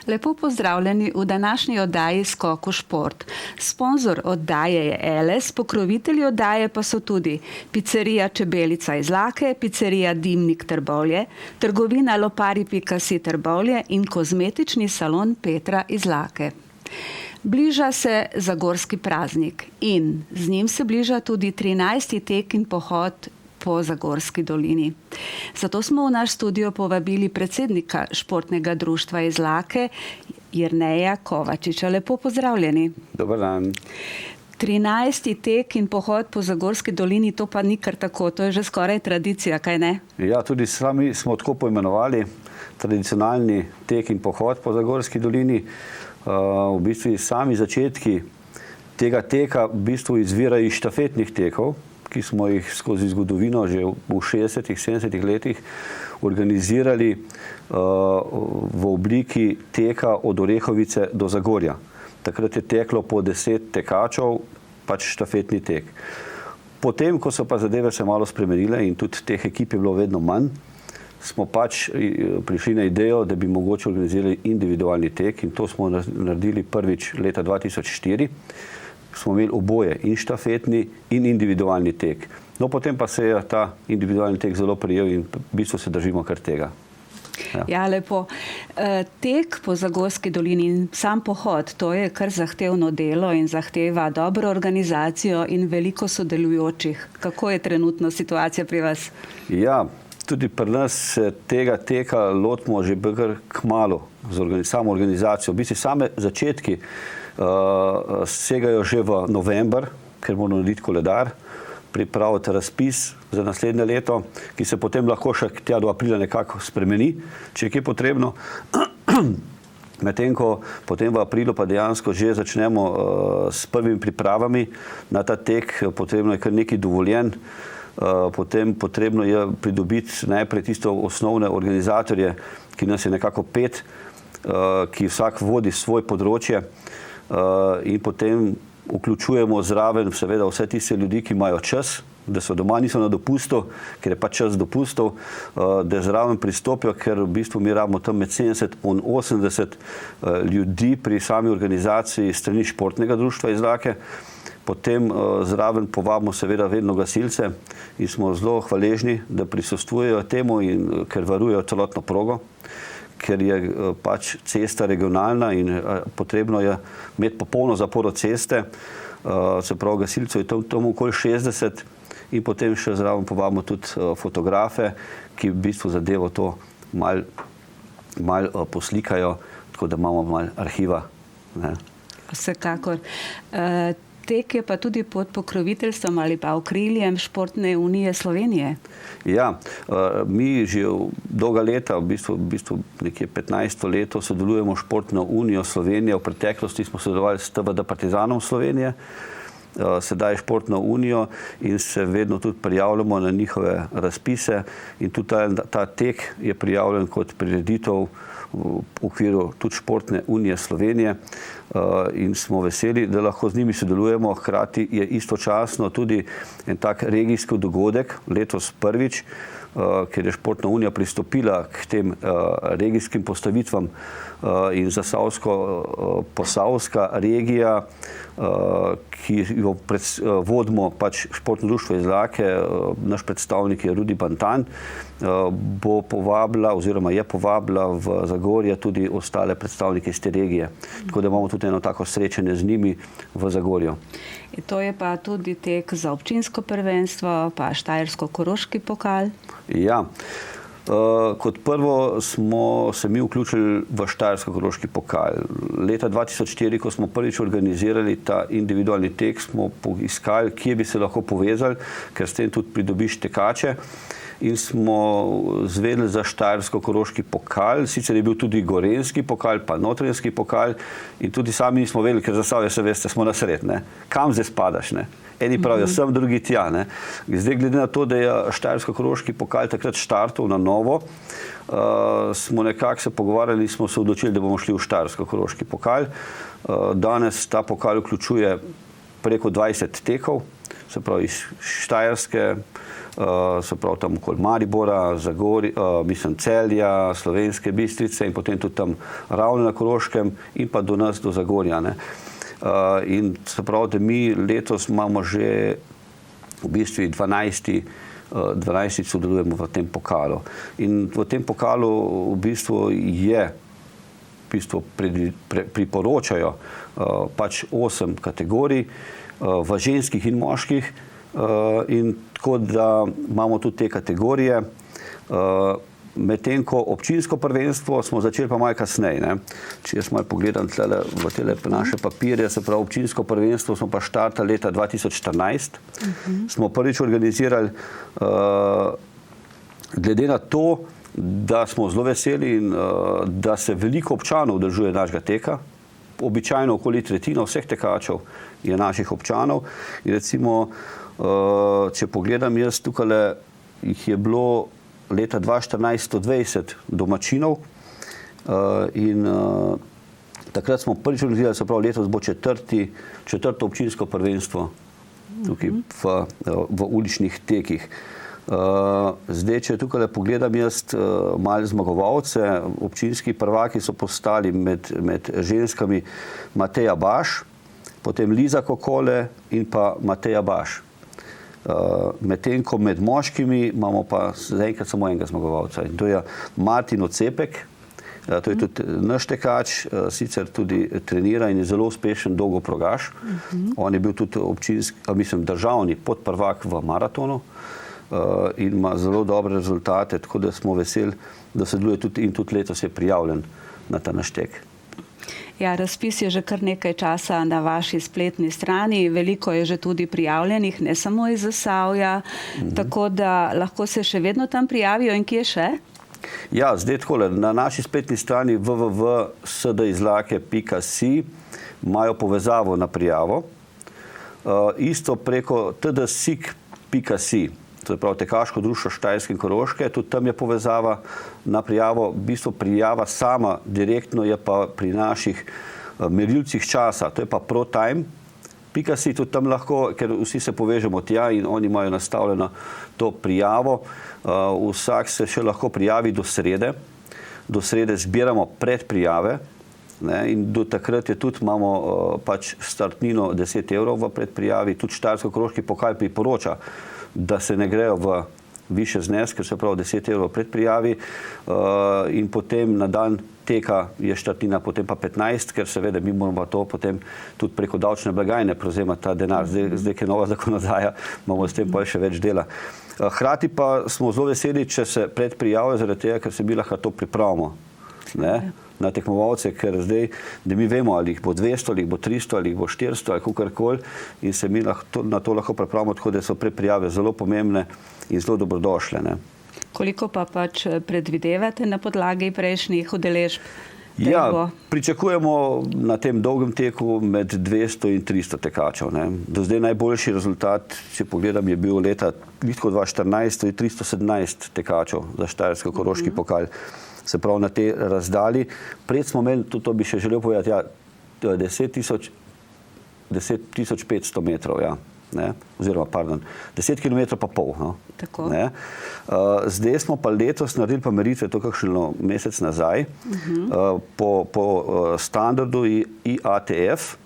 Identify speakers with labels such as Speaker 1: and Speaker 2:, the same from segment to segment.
Speaker 1: Lepo pozdravljeni v današnji oddaji Skok v šport. Sponzor oddaje je Eles, pokrovitelji oddaje pa so tudi pizzerija Čebelica iz Lake, pizzerija Dimnik Trbovlje, trgovina Lopari.si Trbovlje in kozmetični salon Petra iz Lake. Bliža se zagorski praznik in z njim se bliža tudi 13. tek in pohod po Zagorski dolini. Zato smo v naš studio povabili predsednika športnega društva iz Lake, Jerneja Kovačiča. Lepo pozdravljeni.
Speaker 2: Dobar dan.
Speaker 1: 13. tek in pohod po Zagorski dolini, to pa ni kar tako, to je že skoraj tradicija, kaj ne?
Speaker 2: Ja, tudi sami smo tako poimenovali tradicionalni tek in pohod po Zagorski dolini. V bistvu sami začetki tega teka v bistvu izvirajo iz štafetnih tekov, ki smo jih skozi zgodovino že v 60-ih, 70-ih letih organizirali v obliki teka od Orehovice do Zagorja. Takrat je teklo po 10 tekačev, pač štafetni tek. Potem, ko so pa zadeve se malo spremenile in tudi teh ekip je bilo vedno manj, smo pač prišli na idejo, da bi mogoče organizirali individualni tek in to smo naredili prvič leta 2004. Smo imeli oboje, in štafetni in individualni tek. No, potem pa se je ta individualni tek zelo prijel in v bistvu se držimo kar tega.
Speaker 1: Ja, lepo. Tek po Zagorski dolini in sam pohod, to je kar zahtevno delo in zahteva dobro organizacijo in veliko sodelujočih. Kako je trenutno situacija pri vas? Ja,
Speaker 2: tudi pri nas se tega teka lotimo že kar kmalu z samo organizacijo. V bistvu same začetki segajo že v november, ker moramo narediti koledar, pripraviti razpis za naslednje leto, ki se potem lahko še tja do aprila nekako spremeni, če je kje potrebno. Medtem ko potem v aprilu pa dejansko že začnemo s prvimi pripravami na ta tek, potrebno je kar nekaj dovoljen. Potem potrebno je pridobiti najprej tisto osnovne organizatorje, ki nas je nekako 5, ki vsak vodi svoj področje in potem vključujemo zraven seveda vse tiste ljudi, ki imajo čas, da so doma, niso na dopustu, ker je pa čas dopustov, da zraven pristopijo, ker v bistvu mi rabimo tam med 70 in 80 ljudi pri sami organizaciji strani športnega društva iz Lake. Potem zraven povabimo seveda vedno gasilce in smo zelo hvaležni, da prisostvujejo temu, in ker varujejo celotno progo, ker je pač cesta regionalna in potrebno je imeti popolno zaporo ceste, se pravi gasilcev je tam okoli 60 in potem še zraven povabimo tudi fotografe, ki v bistvu zadevo to malo poslikajo, tako da imamo malo arhiva. Ne.
Speaker 1: Vsekakor. Tek je pa tudi pod pokroviteljstvom ali pa okriljem Športne unije Slovenije.
Speaker 2: Ja, mi že dolga leta, v bistvu nekje 15 leto sodelujemo Športno unijo Slovenije. V preteklosti smo sodelovali s TVD Partizanom Slovenije, sedaj Športno unijo in se vedno tudi prijavljamo na njihove razpise in tudi ta tek je prijavljen kot prireditev v okviru tudi Športne unije Slovenije in smo veseli, da lahko z njimi sodelujemo. Hkrati je istočasno tudi en tak regijski dogodek, letos prvič, ker je Športna unija pristopila k tem regijskim postavitvam in Zasavsko-Posavska regija, ki jo vodimo pač Športno društvo iz Lake, naš predstavnik je Rudi Bantan, bo povabila oziroma je povabila v Zagorje tudi ostale predstavnike iz te regije. Tako da imamo tudi eno tako srečanje z njimi v Zagorju.
Speaker 1: To je pa tudi tek za občinsko prvenstvo, pa Štajersko-Koroški pokal.
Speaker 2: Ja. Kot prvo smo se mi vključili v Štajersko-Koroški pokal. Leta 2004, ko smo prvič organizirali ta individualni tek, smo poiskali, kje bi se lahko povezali, ker s tem tudi pridobiš tekače. In smo zvedeli za Štajersko-Koroški pokal, sicer je bil tudi Gorenjski pokal, pa Notranjski pokal in tudi sami nismo vedeli, ker Zasavje, se veste, smo na sred, ne. Kam zdaj spadaš, ne? Eni pravijo sem, drugi tja, ne. Zdaj, glede na to, da je Štajersko-Koroški pokal takrat štartov na novo, smo nekako se pogovarjali, smo se odločili, da bomo šli v Štajersko-Koroški pokal. Danes ta pokal vključuje preko 20 tekov, se pravi iz Štajerske, se pravi tam okoli Maribora, Celja, Slovenske Bistrice in potem tudi tam Ravne na Koroškem in pa do nas, do Zagorja. Ne. In se pravi, da mi letos imamo že v bistvu 12 sodelujemo v tem pokalu. In v tem pokalu v bistvu priporočajo pač 8 kategorij v ženskih in moških in tako da imamo tudi te kategorije. Medtem ko občinsko prvenstvo smo začeli pa malo kasneje. Ne? Če jaz malo pogledam v tele naše papirje, se pravi občinsko prvenstvo smo pa štartali leta 2014. Smo prvič organizirali glede na to, da smo zelo veseli in da se veliko občanov udeležuje našega teka. Običajno okoli tretjina vseh tekačev je naših občanov. In recimo, če pogledam jaz tukaj, jih je bilo leta 2014 120 domačinov in takrat smo prvič organizirali, se pravi letos bo četrto občinsko prvenstvo tukaj v uličnih tekih. Zdaj, če tukaj pogledam jaz malo zmagovalce, občinski prvaki so postali med ženskami Mateja Baš, potem Liza Kokole in pa Mateja Baš. Medtem ko med moškimi imamo pa zaenkrat samo enega zmagovalca in to je Martin Ocepek, to je tudi naš tekač, sicer tudi trenira in je zelo uspešen dolgoprogaš. On je bil tudi državni podprvak v maratonu in ima zelo dobre rezultate, tako da smo veseli, da sodeluje tudi in tudi letos je prijavljen na ta naš tek.
Speaker 1: Ja, razpis je že kar nekaj časa na vaši spletni strani, veliko je že tudi prijavljenih, ne samo iz Zasavja, tako da lahko se še vedno tam prijavijo in kje še?
Speaker 2: Ja, zdaj takole, na naši spletni strani www.sdizlake.si imajo povezavo na prijavo, isto preko tdsik.si, to je prav Tekaško društvo Štajerske in Koroške, tudi tam je povezava na prijavo, v bistvu prijava sama direktno je pa pri naših merilcih časa, to je pa ProTime.si, tudi tam lahko, ker vsi se povežemo tja in oni imajo nastavljeno to prijavo, vsak se še lahko prijavi do srede zbiramo predprijave, ne, in do takrat je tudi, imamo pač startnino 10 evrov v predprijavi, tudi Štajersko-Koroški pokal priporoča, da se ne grejo v više zneske, se pravi 10 evrov predprijavi in potem na dan teka je štartnina potem pa 15, ker seveda mi moramo to potem tudi preko davčne blagajne prevzemati ta denar. Zdaj, ker je nova zakonodaja, imamo s tem pa še več dela. Hkrati pa smo zelo veseli, če se predprijavijo, zaradi tega, ker se mi lahko to pripravimo, ne, na tekmovalce, ker zdaj, da mi vemo, ali jih bo 200, ali jih bo 300, ali jih bo 400, ali kakorkoli, in se mi na to lahko pripravimo, tako da so predprijave zelo pomembne in zelo dobrodošle. Ne.
Speaker 1: Koliko pa pač predvidevate na podlagi prejšnjih udeležb?
Speaker 2: Ja, pričakujemo na tem dolgem teku med 200 in 300 tekačev. Ne. Do zdaj najboljši rezultat, če pogledam, je bil leta 2014, to je 317 tekačev za Štajersko-Koroški pokal. Se pravi na te razdalji. Pred smo imeli, to bi še želel povedati, 10 500 metrov, ja. Ne, oziroma, 10 km pa pol. No, ne. Zdaj smo pa letos naredili pa meritve, to kakšen mesec nazaj, po standardu IATF,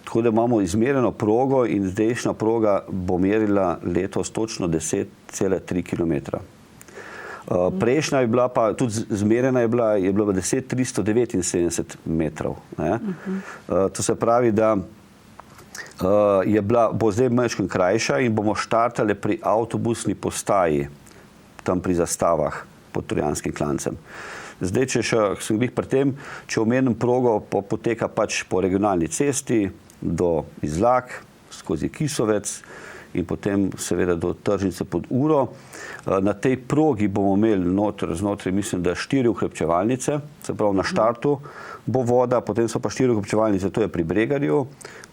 Speaker 2: tako da imamo izmerjeno progo in zdajšnja proga bo merila letos točno 10,3 km. Prejšnja je bila pa, tudi zmerjena je bila 10,379 metrov. Ne. To se pravi, da bo zdaj malo krajša in bomo štartali pri avtobusni postaji, tam pri Zastavah pod Trojanskim klancem. Zdaj, če sem glih pri tem, če omenim progo, poteka pač po regionalni cesti do Izlak, skozi Kisovec in potem seveda do Tržnice pod Uro. Na tej progi bomo imeli znotraj, mislim, da 4 ukrepčevalnice, se pravi na štartu bo voda, potem so pa 4 ukrepčevalnice, to je pri Bregarju,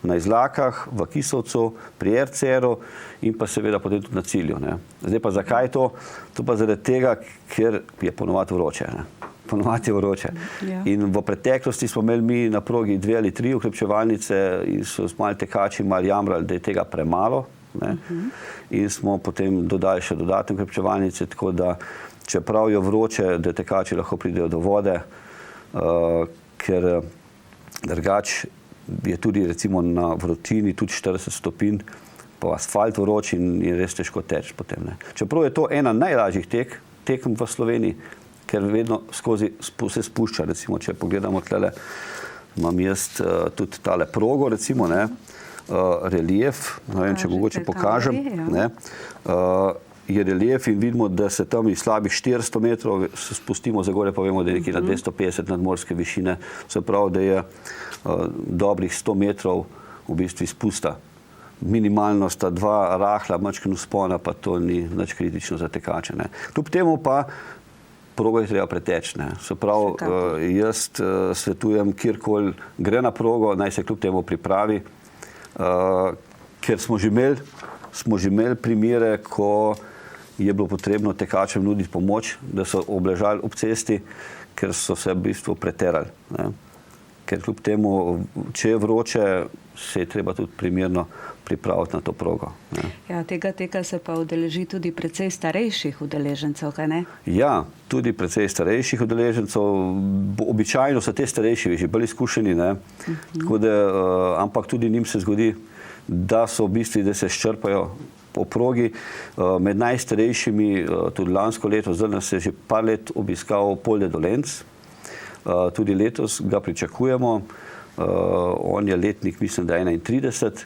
Speaker 2: na Izlakah, v Kisovcu, pri RCR-u in pa seveda potem tudi na cilju. Ne. Zdaj pa zakaj to? To pa zaradi tega, ker je ponovadi vroče. Ne. Ponovadi je vroče. Ja. In v preteklosti smo imeli mi na progi 2 ali 3 ukrepčevalnice in so malo tekači malo jamrali, da je tega premalo, Ne? In smo potem dodali še dodatne krepčevalnice, tako da čeprav je vroče, da tekači lahko pridejo do vode, ker drugač je tudi recimo na vrotini tudi 40 stopinj, pa asfalt vroč in je res težko teči potem. Ne. Čeprav je to ena najlažjih tekem v Sloveniji, ker vedno skozi se spušča, recimo, če pogledamo tlele, imam jaz tudi tale progo, recimo, ne, relief, ne vem, če mogoče pokažem, ne, je relief in vidimo, da se tam iz slabih 400 metrov spustimo za gore, pa vemo, da je nekje na 250 nadmorske višine, se pravi, da je dobrih 100 metrov v bistvu spusta. Minimalno sta dva rahla, mačken vzpona, pa to ni nič kritično za tekače. Ne. Kljub temu pa progo je treba preteči. Ne. Se pravi, jaz svetujem, kjerkoli gre na progo, naj se kljub temu pripravi, ker smo že imeli primere, ko je bilo potrebno tekačem nuditi pomoč, da so obležali ob cesti, ker so se v bistvu preterali. Ne. Ker kljub temu, če je vroče, se je treba tudi primerno pripraviti na to progo. Ne.
Speaker 1: Ja, tega teka se pa udeleži tudi precej starejših udeležencev, kaj ne?
Speaker 2: Ja, tudi precej starejših udeležencev. Običajno so te starejši že bolj izkušeni, ne. Tako da, ampak tudi njim se zgodi, da so v bistvu, da se izčrpajo po progi. Med najstarejšimi, tudi lansko leto, zdaj nas je že par let obiskal Polde Dolenc. Tudi letos ga pričakujemo. On je letnik, mislim, da 31,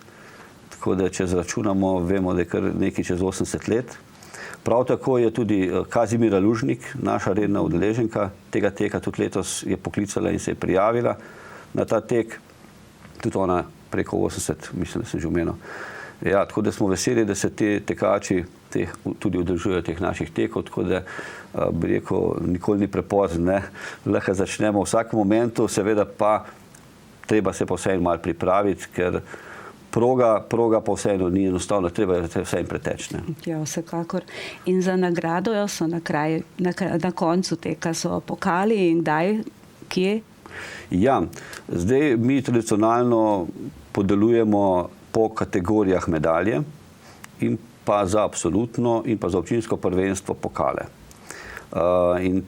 Speaker 2: tako da če zračunamo, vemo, da je kar nekaj čez 80 let. Prav tako je tudi Kazimira Lužnik, naša redna udeleženka tega teka, tudi letos je poklicala in se je prijavila na ta tek. Tudi ona preko 80, mislim, da sem že omenil. Ja, tako da smo veseli, da se te tekači tudi udeležujejo teh naših tekov, tako da bi rekel, nikoli ni prepozno, ne. Lahko začnemo v vsakem momentu, seveda pa treba se pa vseeno malo pripraviti, ker proga pa vseeno ni enostavno, treba je vseeno preteči.
Speaker 1: Ja, vsekakor. In za nagrado so na koncu teka so pokali in kdaj, kje?
Speaker 2: Ja, zdaj mi tradicionalno podeljujemo po kategorijah medalje in pa za absolutno in pa za občinsko prvenstvo pokale. In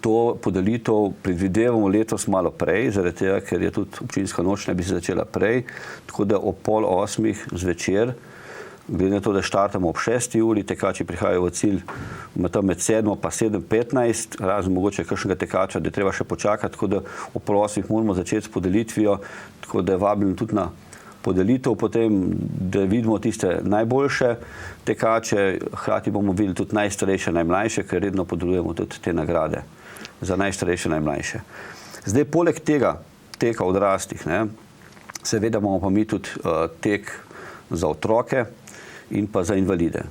Speaker 2: to podelitev predvidevamo letos malo prej, zaradi tega, ker je tudi občinska noč ne bi se začela prej, tako da ob 7:30 zvečer, glede na to, da štartamo ob 6. uri, tekači prihajajo v cilj tam med 7 pa 7:15, razen mogoče kakšnega tekača, da je treba še počakati, tako da ob 8 moramo začeti s podelitvijo, tako da vabim tudi na podelitev potem, da vidimo tiste najboljše tekače, hkrati bomo videli tudi najstarejše, najmlajše, ker redno podeljujemo tudi te nagrade za najstarejše, najmlajše. Zdaj, poleg tega teka odraslih, ne, seveda imamo pa mi tudi tek za otroke in pa za invalide.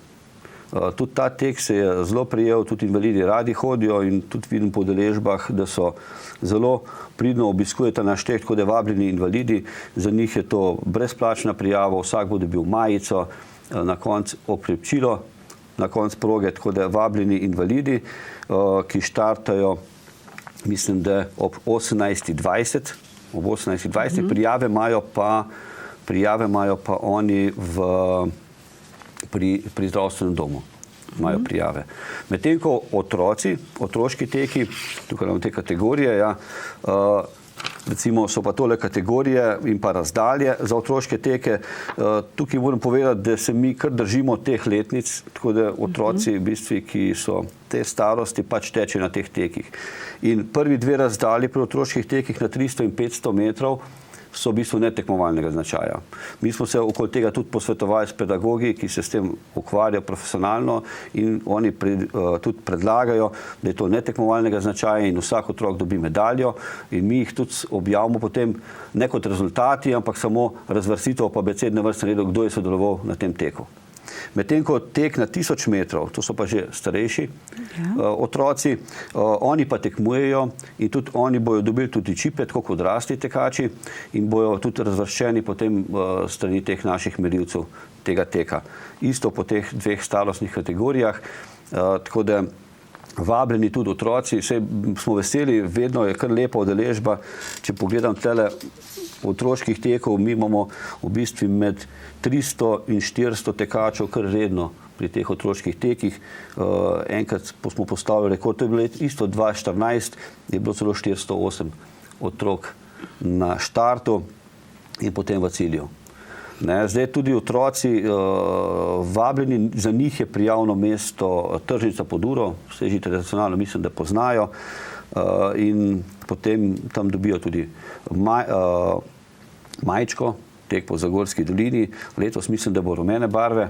Speaker 2: Tudi ta tek se je zelo prijel, tudi invalidi radi hodijo in tudi vidim po udeležbah, da so zelo pridno obiskujete naš tek, tako da vabljeni invalidi, za njih je to brezplačna prijava, vsak bo dobil majico, na koncu okrepčilo, na koncu proge, tako da vabljeni invalidi, ki štartajo, mislim, da ob 18:20, ob 18:20, prijave imajo pa oni pri zdravstvenem domu. Imajo prijave. Medtem ko otroški teki, tukaj imamo te kategorije, ja, recimo so pa tole kategorije in pa razdalje za otroške teke. Tukaj moram povedati, da se mi kar držimo teh letnic, tako da otroci, v bistvu, ki so te starosti, pač tečejo na teh tekih. In prvi dve razdalji pri otroških tekih na 300 in 500 metrov so v bistvu netekmovalnega značaja. Mi smo se okoli tega tudi posvetovali s pedagogi, ki se s tem ukvarjajo profesionalno in oni tudi predlagajo, da je to netekmovalnega značaja in vsak otrok dobi medaljo in mi jih tudi objavimo potem ne kot rezultati, ampak samo razvrstitev pa abecedne vrstne redu, kdo je sodeloval na tem teku. Medtem ko tek na 1000 metrov, to so pa že starejši otroci, oni pa tekmujejo in tudi oni bojo dobili tudi čipe, tako kot odrasli tekači in bojo tudi razvrščeni potem strani teh naših merilcev tega teka. Isto po teh dveh starostnih kategorijah, tako da vabljeni tudi otroci, vse smo veseli, vedno je kar lepa udeležba, če pogledam tele otroških tekov, mi imamo v bistvu med 300 in 400 tekačev kar redno pri teh otroških tekih. Enkrat smo postavili rekord, to je bilo isto 2014, je bilo celo 408 otrok na štartu in potem v cilju. Zdaj tudi otroci vabljeni, za njih je prijavno mesto Tržnica pod Uro, vse že tradicionalno mislim, da poznajo, in potem tam dobijo tudi majčko, tek po Zagorski dolini, letos mislim, da bo rumene barve,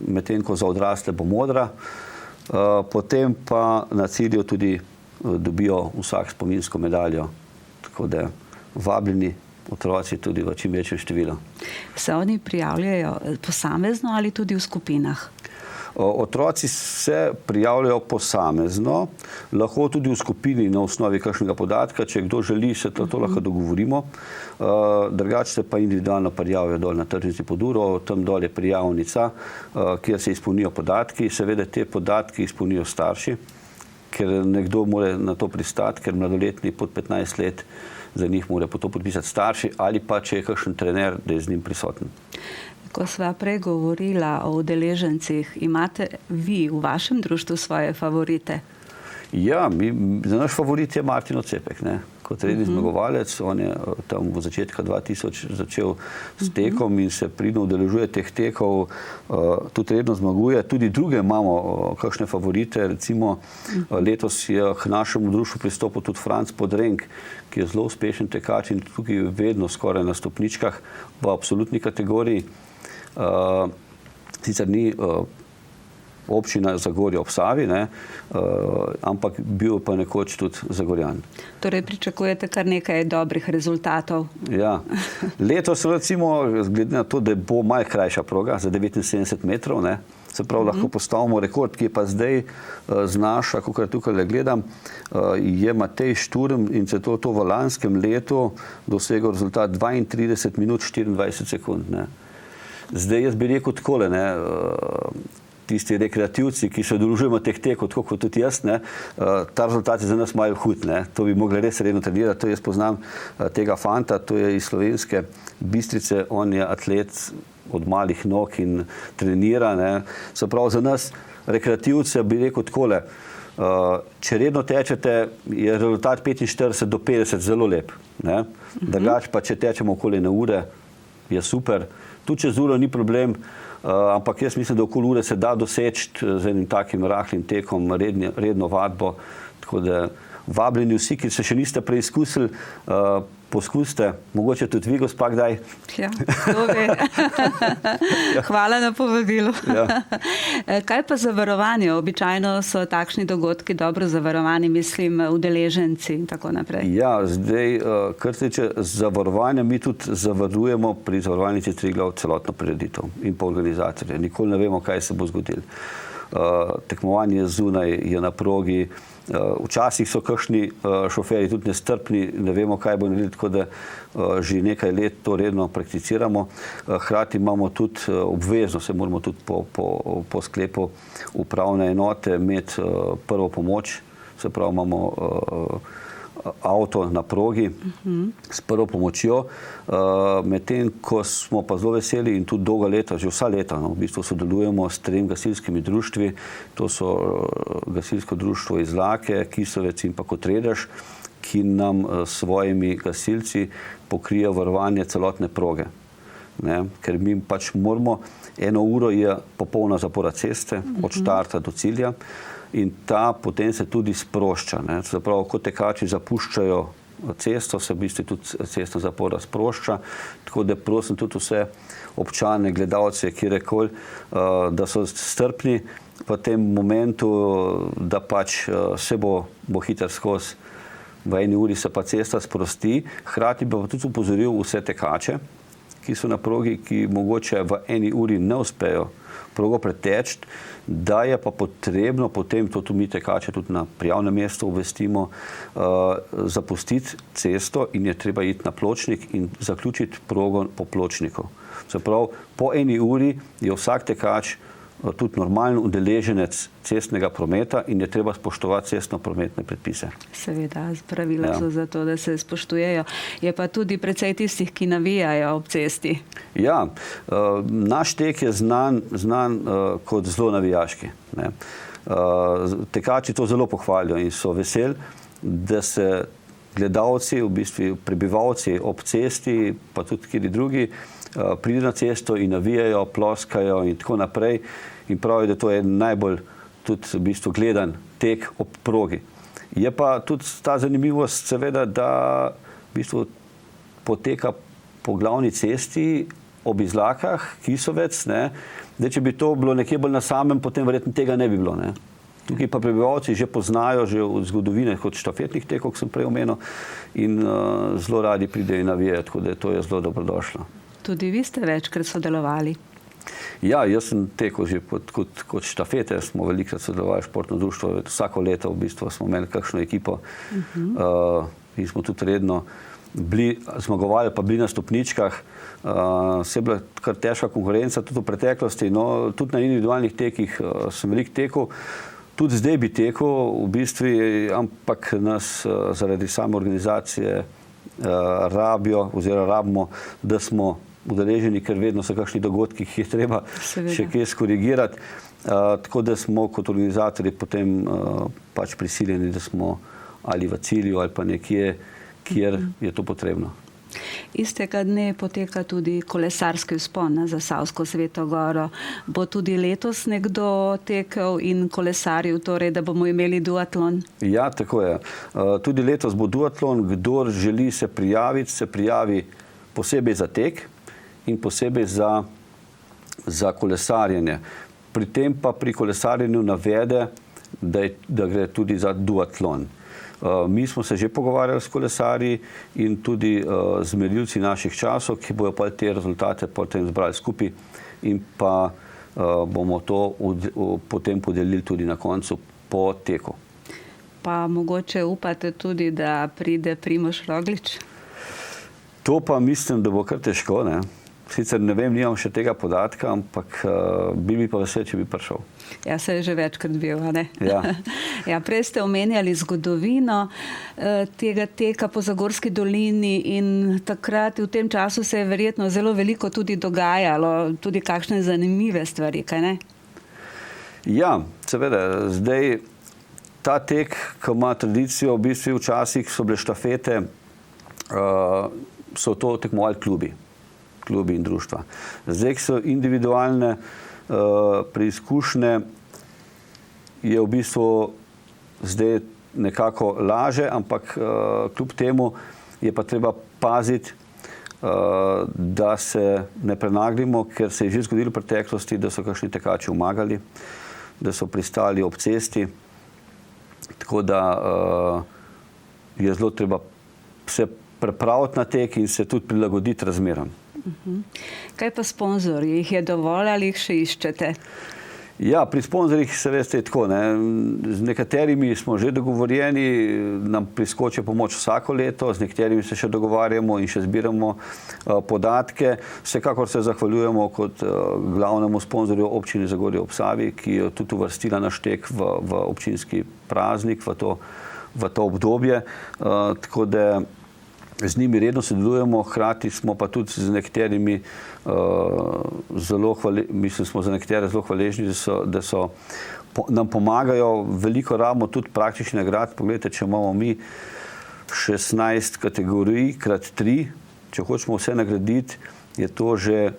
Speaker 2: medtem ko za odrasle bo modra, potem pa na cilju tudi dobijo vsak spominsko medaljo, tako da vabljeni otroci tudi v čim večjem številu.
Speaker 1: Se oni prijavljajo posamezno ali tudi v skupinah?
Speaker 2: Otroci se prijavljajo posamezno, lahko tudi v skupini na osnovi kakšnega podatka, če kdo želi, se to lahko dogovorimo. Drugače se pa individualno prijavijo dol na Tržnici pod Uro, tam dol je prijavnica, kjer se izpolnijo podatki. Seveda te podatki izpolnijo starši, ker nekdo mora na to pristati, ker mladoletni pod 15 let za njih mora to podpisati starši ali pa če je kakšen trener, da je z njim prisoten.
Speaker 1: Ko sva prej govorila o udeležencih, imate vi v vašem društvu svoje favorite?
Speaker 2: Ja, za naš favorit je Martin Ocepek, kot redni zmagovalec. On je tam v začetka 2000 začel s tekom in se pridno udeležuje teh tekov, tudi redno zmaguje. Tudi druge imamo kakšne favorite, recimo letos je k našemu društvu pristopil tudi Franc Podrenk, ki je zelo uspešen tekač in tukaj vedno skoraj na stopničkah v absolutni kategoriji. Sicer ni občina Zagorje ob Savi, ampak bil pa nekoč tudi Zagorjan.
Speaker 1: Torej pričakujete kar nekaj dobrih rezultatov? Ja.
Speaker 2: Letos recimo, glede na to, da bo malo krajša proga, za 79 metrov, se pravi, lahko postavimo rekord, ki je pa zdaj znaša, kakor tukaj gledam, je Matej Šturm in se to v lanskem letu dosegel rezultat 32 minut 24 sekund. Zdaj jaz bi rekel takole, tisti rekreativci, ki se udeležujemo teh tekov, tako kot tudi jaz, ta rezultat je za nas malo hud. To bi mogli res redno trenirati. To jaz poznam tega fanta, to je iz Slovenske Bistrice, on je atlet od malih nog in trenira. Se pravi, za nas rekreativce bi rekel takole, če redno tečete, je rezultat 45 do 50 zelo lep. Drugače pa, če tečemo okoli ene ure, je super. Tudi čez uro ni problem, ampak jaz mislim, da okoli ure se da doseči z enim takim rahlim tekom, redno vadbo. Tako da vabljeni vsi, ki se še niste preizkusili, poskusite, mogoče tudi vi, gospa, kdaj.
Speaker 1: Ja, to ve. Hvala na povabilu. Ja. Kaj pa zavarovanje? Običajno so takšni dogodki dobro zavarovani, mislim, udeleženci in tako naprej.
Speaker 2: Ja, zdaj, kar se tiče zavarovanja, mi tudi zavarujemo pri Zavarovalnici Triglav celotno prireditev in pa organizatorje. Nikoli ne vemo, kaj se bo zgodilo. Tekmovanje zunaj je na progi, včasih so kakšni šoferji tudi nestrpni, ne vemo, kaj bo narediti, tako da že nekaj let to redno prakticiramo. Hkrati imamo tudi obvezno, se moramo tudi po sklepu upravne enote imeti prvo pomoč, se pravi imamo avto na progi s prvo pomočjo, medtem ko smo pa zelo veseli in tudi dolga leta, že vsa leta, v bistvu sodelujemo s 3 gasilskimi društvi, to so gasilsko društvo Izlake, Kisovec in pa Kotredež, ki nam svojimi gasilci pokrijejo varovanje celotne proge. Ker mi pač moramo, 1 uro je popolna zapora ceste, od štarta do cilja, in ta potem se tudi sprošča. Zapravo, ko tekači zapuščajo cesto, se v bistvu tudi cestna zapora sprošča. Tako da prosim tudi vse občane, gledalce, kjerkoli, da so strpni v tem momentu, da pač se bo hiter skozi. V 1 uri se pa cesta sprosti. Hkrati bi pa tudi upozoril vse tekače, ki so na progi, ki mogoče v 1 uri ne uspejo progo preteči, da je pa potrebno potem, to tudi mi tekače tudi na prijavnem mestu obvestimo, zapustiti cesto in je treba iti na pločnik in zaključiti progo po pločniku. Se pravi, po 1 uri je vsak tekač tudi normalen udeleženec cestnega prometa in je treba spoštovati cestno-prometne predpise.
Speaker 1: Seveda, pravila so za to, da se spoštujejo. Je pa tudi precej tistih, ki navijajo ob cesti.
Speaker 2: Ja, naš tek je znan kot zelo navijaški. Ne. Tekači to zelo pohvalijo in so veseli, da se gledalci, v bistvu prebivalci ob cesti, pa tudi kjer drugi, pride na cesto in navijajo, ploskajo in tako naprej. In pravijo, da to je najbolj tudi v bistvu gledan tek ob progi. Je pa tudi ta zanimivost seveda, da v bistvu poteka po glavni cesti ob Izlakah, Kisovec, ne. Da če bi to bilo nekje bolj na samem, potem verjetno tega ne bi bilo, ne. Tukaj pa prebivalci že poznajo že od zgodovine kot štafetnih tekov, kot sem prej omenil, in zelo radi pridejo in navijajo, tako da to je zelo dobrodošlo.
Speaker 1: Tudi vi ste večkrat sodelovali.
Speaker 2: Ja, jaz sem tekel že kot štafete, smo velikrat sodelovali, športno društvo, vsako leto v bistvu smo imeli kakšno ekipo in smo tudi redno bili zmagovali, pa bili na stopničkah. Se je bila kar težka konkurenca tudi v preteklosti, no tudi na individualnih tekih sem veliko tekel. Tudi zdaj bi tekel, v bistvu, ampak nas zaradi same organizacije rabijo oziroma rabimo, da smo udeleženi, ker vedno so kakšni dogodki, ki je treba še kje skorigirati. Tako da smo kot organizatorji potem pač prisiljeni, da smo ali v cilju ali pa nekje, kjer je to potrebno.
Speaker 1: Istega dne poteka tudi kolesarski vzpon na Zasavsko Sveto Goro. Bo tudi letos nekdo tekel in kolesaril, torej, da bomo imeli duatlon?
Speaker 2: Ja, tako je. Tudi letos bo duatlon. Kdor želi se prijaviti, se prijavi posebej za tek in posebej za kolesarjenje. Pri tem pa pri kolesarjenju navede, da gre tudi za duatlon. Mi smo se že pogovarjali s kolesarji in tudi z merilci naših časov, ki bojo pa te rezultate potem zbrali skupaj in pa bomo to potem podelili tudi na koncu po teku.
Speaker 1: Pa mogoče upate tudi, da pride Primož Roglič?
Speaker 2: To pa mislim, da bo kar težko, ne. Sicer ne vem, nimam še tega podatka, ampak bi pa vesel, če bi prišel.
Speaker 1: Ja, se je že večkrat bil, a ne?
Speaker 2: Ja.
Speaker 1: Ja, prej ste omenjali zgodovino tega teka po Zagorski dolini in takrat v tem času se je verjetno zelo veliko tudi dogajalo, tudi kakšne zanimive stvari, kaj ne?
Speaker 2: Ja, seveda. Zdaj, ta tek, ki ima tradicijo, v bistvu včasih so bile štafete, so to tekmovali klubi in društva. Zdaj, ki so individualne preizkušnje, je v bistvu zdaj nekako laže, ampak kljub temu je pa treba paziti, da se ne prenaglimo, ker se je že zgodilo v preteklosti, da so kakšni tekači umagali, da so pristali ob cesti. Tako da je zelo treba se pripraviti na tek in se tudi prilagoditi razmeram.
Speaker 1: Kaj pa sponzorji? Jih je dovolj ali jih še iščete?
Speaker 2: Ja, pri sponzorjih se veste tako, ne. Z nekaterimi smo že dogovorjeni, nam priskoči pomoč vsako leto, z nekaterimi se še dogovarjamo in še zbiramo podatke. Vsekakor se zahvaljujemo kot glavnemu sponzorju občini Zagorje ob Savi, ki je tudi uvrstila naš tek v občinski praznik, v to obdobje. Tako da z njimi redno sodelujemo, hkrati smo pa tudi z nekaterimi smo za nekatere zelo hvaležni, da so nam pomagajo. Veliko rabimo tudi praktičnih nagrad. Poglejte, če imamo mi 16 kategorij krat 3, če hočemo vse nagraditi, je to že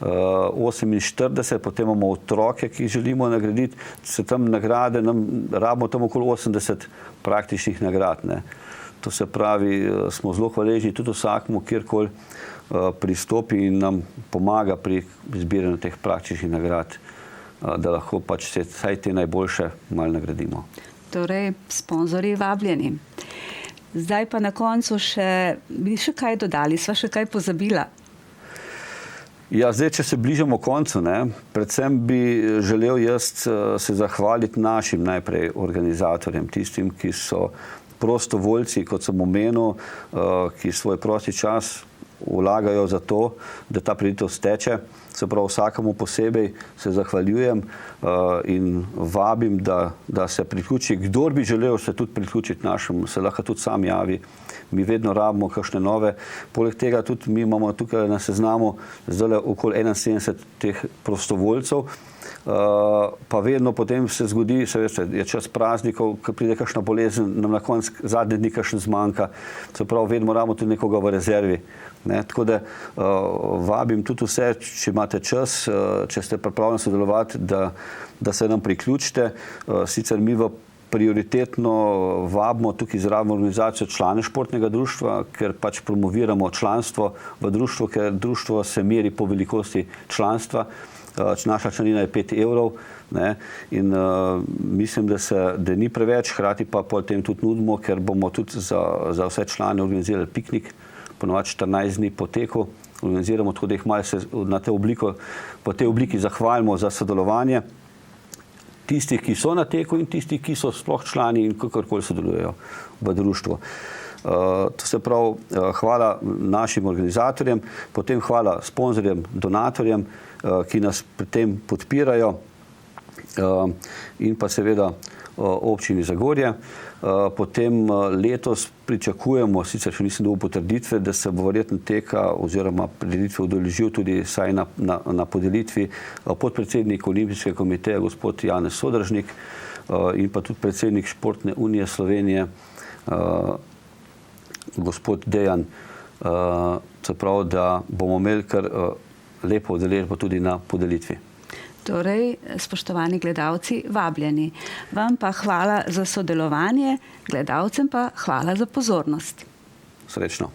Speaker 2: 48, potem imamo otroke, ki jih želimo nagraditi, se tam nagrade, rabimo tam okoli 80 praktičnih nagrad, ne. To se pravi, smo zelo hvaležni tudi vsakmu, kjerkoli pristopi in nam pomaga pri zbiranju teh praktičnih nagrad, da lahko pač vsaj te najboljše malo nagradimo.
Speaker 1: Torej, sponzorji vabljeni. Zdaj pa na koncu bi še kaj dodali, sva še kaj pozabila?
Speaker 2: Ja, zdaj, če se bližamo koncu, ne, predvsem bi želel jaz se zahvaliti našim najprej organizatorjem, tistim, ki so prostovoljci, kot sem omenil, ki svoj prosti čas vlagajo za to, da ta prireditev steče. Se pravi, vsakemu posebej se zahvaljujem in vabim, da se priključi. Kdor bi želel se tudi priključiti našemu, se lahko tudi sam javi. Mi vedno rabimo kakšne nove. Poleg tega tudi mi imamo tukaj na seznamu zdaj okoli 71 teh prostovoljcev, pa vedno potem se zgodi, se veste, je čas praznikov, ko pride kakšna bolezen, nam na koncu zadnje dni kakšen zmanjka. Se pravi, vedno rabimo tudi nekoga v rezervi. Ne? Tako da vabim tudi vse, če imate čas, če ste pripravljeni sodelovati, da se nam priključite. Sicer mi prioritetno vabimo tukaj zraven organizacijo člane športnega društva, ker pač promoviramo članstvo v društvu, ker društvo se meri po velikosti članstva. Naša članina je 5 evrov, ne? In mislim, da ni preveč, hkrati pa potem tudi nudimo, ker bomo tudi za vse člane organizirali piknik, ponovadi 14 dni po teku organiziramo, tako da jih malo se po tej obliki zahvalimo za sodelovanje tistih, ki so na teku in tistih, ki so sploh člani in kakorkoli sodelujejo v društvu. To se pravi, hvala našim organizatorjem, potem hvala sponzorjem, donatorjem, ki nas pri tem podpirajo, in pa seveda občini Zagorje. Potem letos pričakujemo, sicer še nisem dobil potrditve, da se bo verjetno teka oziroma prireditve udeležil tudi saj na podelitvi podpredsednik Olimpijskega komiteja gospod Janez Sodržnik in pa tudi predsednik Športne unije Slovenije gospod Dejan. Se pravi, da bomo imeli kar lepo udeležbo tudi na podelitvi.
Speaker 1: Torej, spoštovani gledalci, vabljeni. Vam pa hvala za sodelovanje, gledalcem pa hvala za pozornost.
Speaker 2: Srečno.